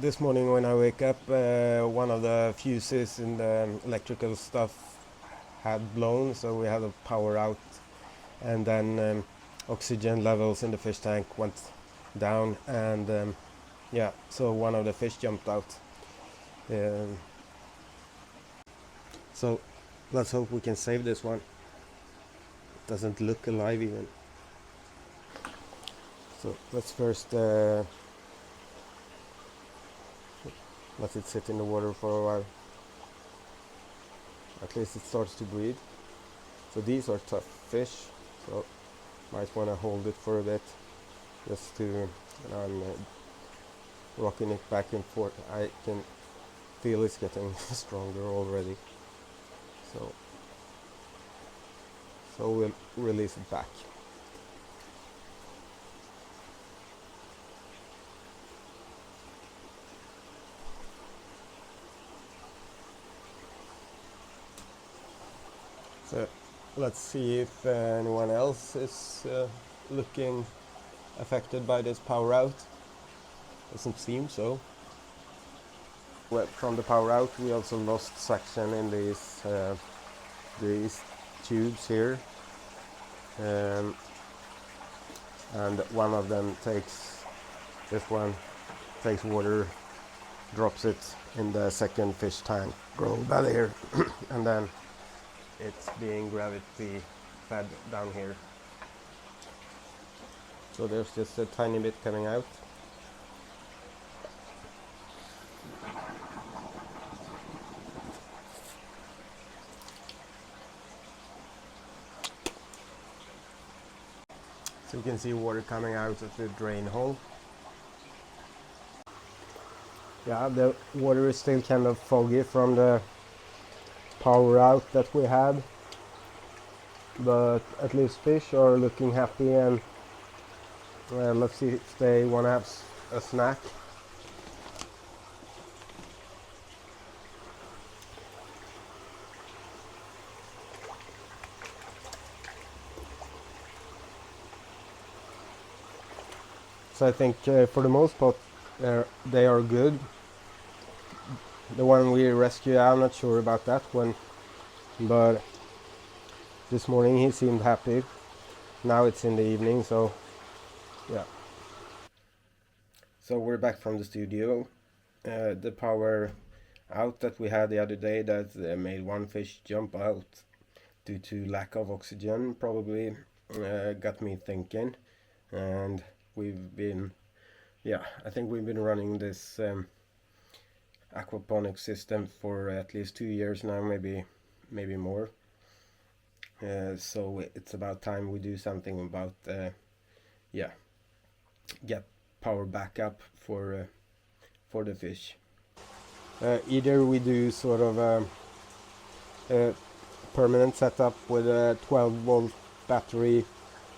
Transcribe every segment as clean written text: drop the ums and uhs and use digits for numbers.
this morning when I wake up, one of the fuses in the electrical stuff had blown, so we had a power out, and then oxygen levels in the fish tank went down, and so one of the fish jumped out. So let's hope we can save this one. It doesn't look alive even. So let's first let it sit in the water for a while. At least it starts to breathe. So these are tough fish, so might want to hold it for a bit, just to, I'm rocking it back and forth. I can feel it's getting stronger already. So we'll release it back. So let's see if anyone else is looking affected by this power out. Doesn't seem so. Well, from the power out, we also lost suction in these tubes here, and one of them takes water, drops it in the second fish tank growing belly here, and then it's being gravity fed down here. So there's just a tiny bit coming out. So you can see water coming out of the drain hole. Yeah, the water is still kind of foggy from the power out that we had, but at least fish are looking happy, and let's see if they want to have a snack. So I think for the most part they are good. The one we rescued, I'm not sure about that one, but this morning he seemed happy. Now it's in the evening, so yeah. So we're back from the studio. The power out that we had the other day that made one fish jump out due to lack of oxygen probably got me thinking, and I think we've been running this aquaponics system for at least 2 years now, maybe more. So it's about time we do something about get power back up for the fish. Either we do sort of a permanent setup with a 12-volt battery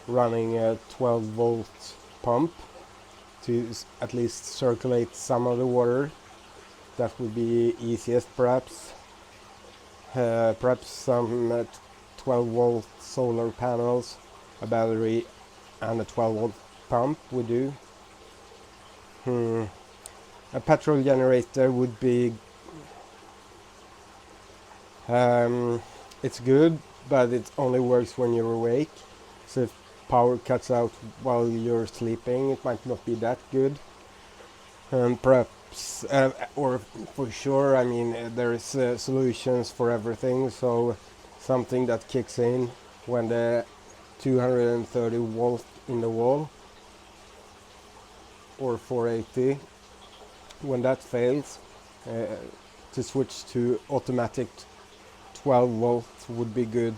running a 12-volt pump to at least circulate some of the water. That would be easiest, perhaps. Perhaps some 12-volt solar panels, a battery, and a 12-volt pump would do. A petrol generator would be it's good, but it only works when you're awake. So if power cuts out while you're sleeping, it might not be that good. Perhaps, or for sure, I mean, there is solutions for everything. So something that kicks in when the 230 volt in the wall, or 480, when that fails, to switch to automatic 12 volts would be good.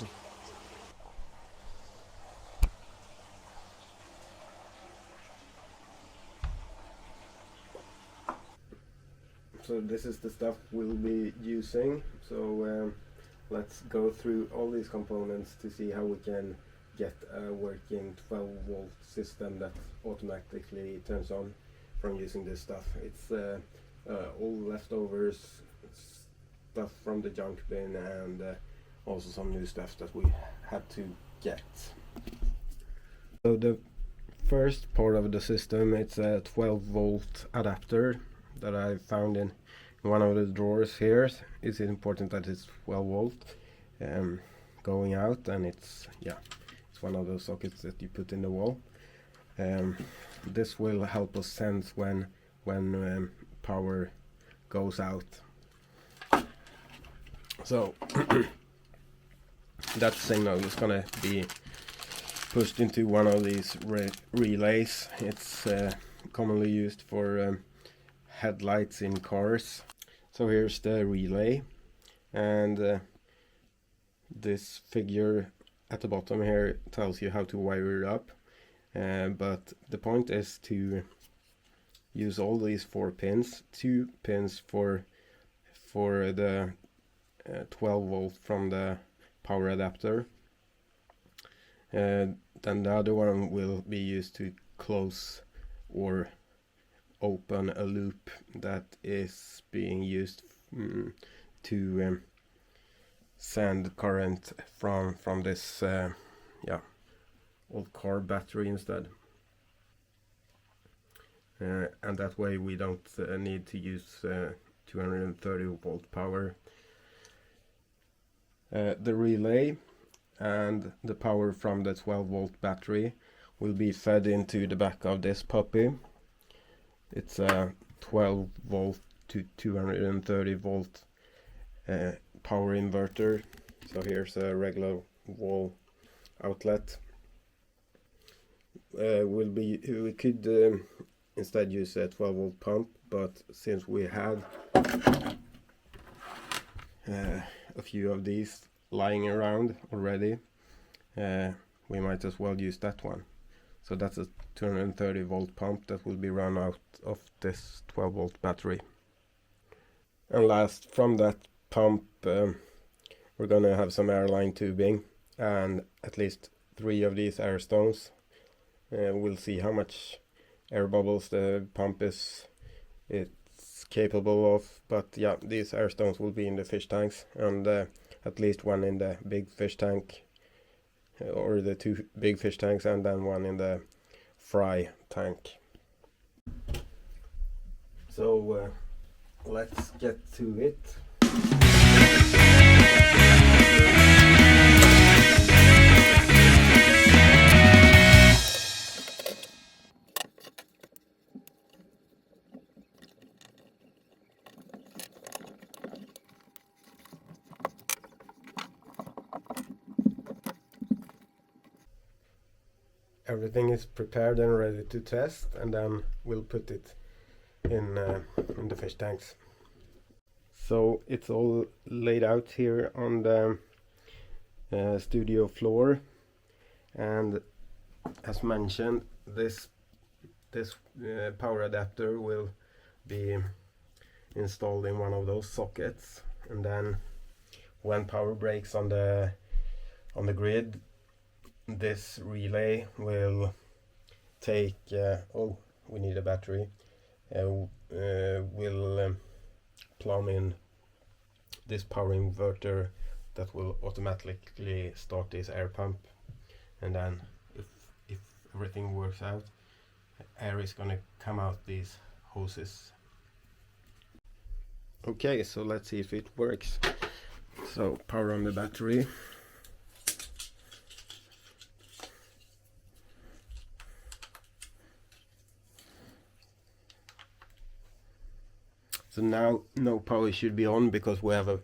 So this is the stuff we'll be using. So let's go through all these components to see how we can get a working 12-volt system that automatically turns on from using this stuff. It's all leftovers, stuff from the junk bin, and also some new stuff that we had to get. So the first part of the system, it's a 12-volt adapter that I found in one of the drawers here. It's important that it's 12 volt going out, and it's one of those sockets that you put in the wall. This will help us sense when power goes out. So that signal is gonna be pushed into one of these relays. It's commonly used for headlights in cars. So here's the relay, and this figure at the bottom here tells you how to wire it up, but the point is to use all these 4 pins, 2 pins for the 12 volt from the power adapter, then the other one will be used to close or open a loop that is being used to send current from this old car battery instead, and that way we don't need to use 230 volt power. The relay and the power from the 12 volt battery will be fed into the back of this puppy. It's a 12 volt to 230 volt power inverter. So here's a regular wall outlet. We could instead use a 12 volt pump, but since we had a few of these lying around already, we might as well use that one. So that's a 230 volt pump that will be run out of this 12 volt battery. And last, from that pump we're gonna have some airline tubing and at least 3 of these air stones. We'll see how much air bubbles the pump it's capable of, but yeah, these air stones will be in the fish tanks, and at least one in the big fish tank, or the 2 big fish tanks, and then one in the fry tank. So let's get to it. Everything is prepared and ready to test, and then we'll put it in the fish tanks. So it's all laid out here on the studio floor, and as mentioned, this power adapter will be installed in one of those sockets, and then when power breaks on the grid, this relay will take we need a battery, will plumb in this power inverter that will automatically start this air pump, and then if everything works out, air is gonna come out these hoses. Okay, so let's see if it works. So power on the battery. So now no power should be on because we have a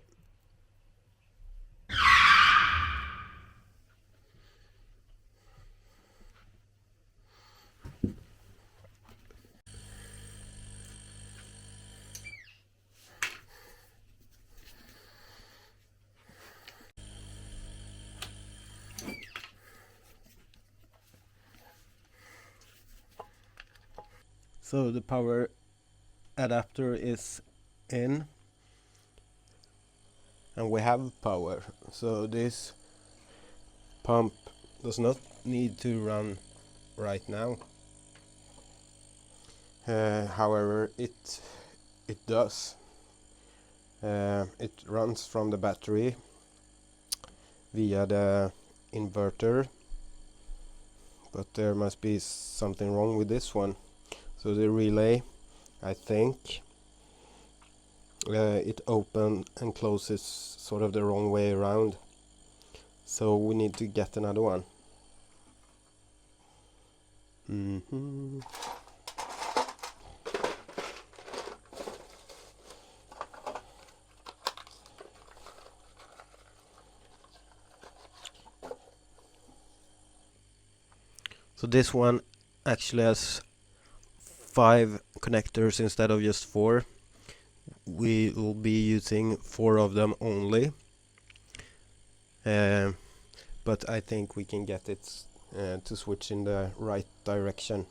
So the power adapter is in and we have power, so this pump does not need to run right now. However, it does. It runs from the battery via the inverter, but there must be something wrong with this one. So the relay, I think, it open and closes sort of the wrong way around. So we need to get another one. So this one actually has 5 connectors instead of just 4. We will be using 4 of them only. But I think we can get it to switch in the right direction.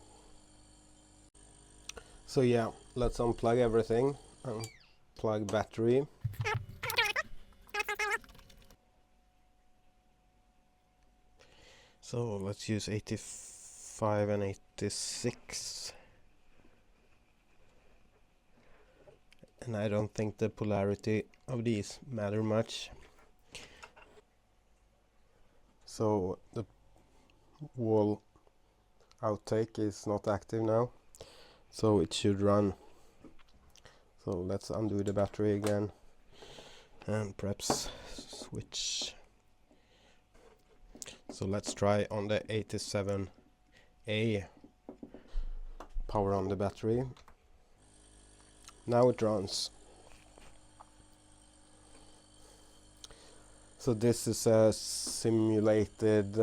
So yeah, let's unplug everything. Unplug battery. So let's use 85 and 86. And I don't think the polarity of these matter much. So the wall outtake is not active now, so it should run. So let's undo the battery again and perhaps switch. So let's try on the 87A. Power on the battery. Now it runs. So this is a simulated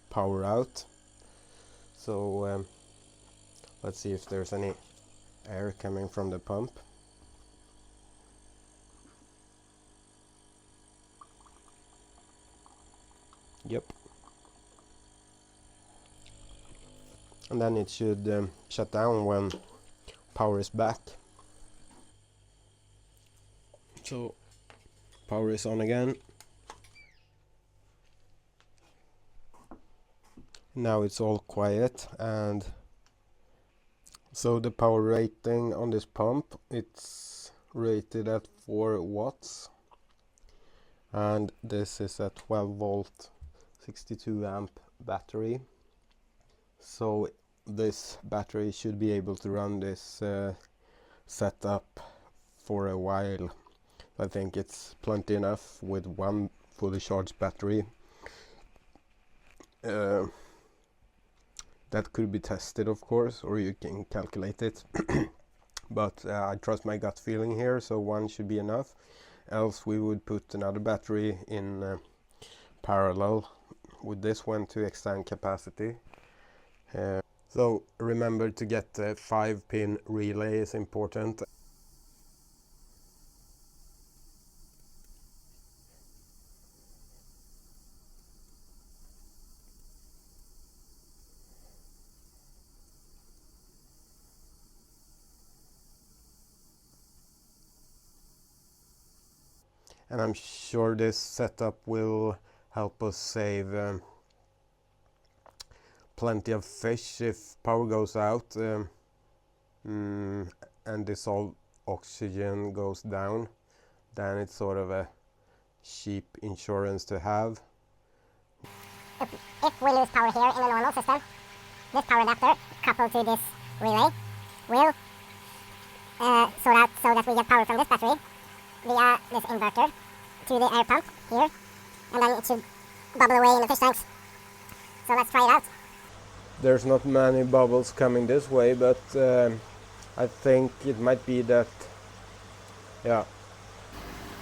power out. So let's see if there's any air coming from the pump. Yep. And then it should shut down when power is back. So power is on again. Now it's all quiet, and so the power rating on this pump, it's rated at 4 watts, and this is a 12 volt 62 amp battery. So this battery should be able to run this setup for a while. I think it's plenty enough with one fully charged battery. That could be tested, of course, or you can calculate it. But I trust my gut feeling here, so one should be enough. Else we would put another battery in parallel with this one to extend capacity. So remember to get the 5-pin relay is important. And I'm sure this setup will help us save plenty of fish if power goes out and dissolved oxygen goes down. Then it's sort of a cheap insurance to have. If we lose power here in a normal system, this power adapter coupled to this relay will sort out so that we get power from this battery via this inverter to the air pump here, and then it should bubble away in the fish tanks. So let's try it out. There's not many bubbles coming this way, but I think it might be that, yeah,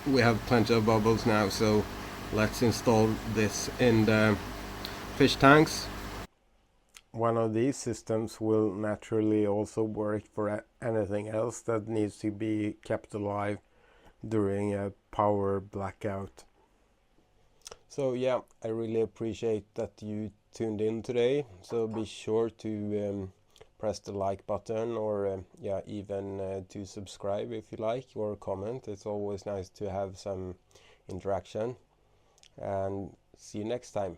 we have plenty of bubbles now, so let's install this in the fish tanks. One of these systems will naturally also work for anything else that needs to be kept alive during a power blackout. So yeah, I really appreciate that you tuned in today. So be sure to press the like button, or yeah, even to subscribe if you like, or comment. It's always nice to have some interaction, and see you next time.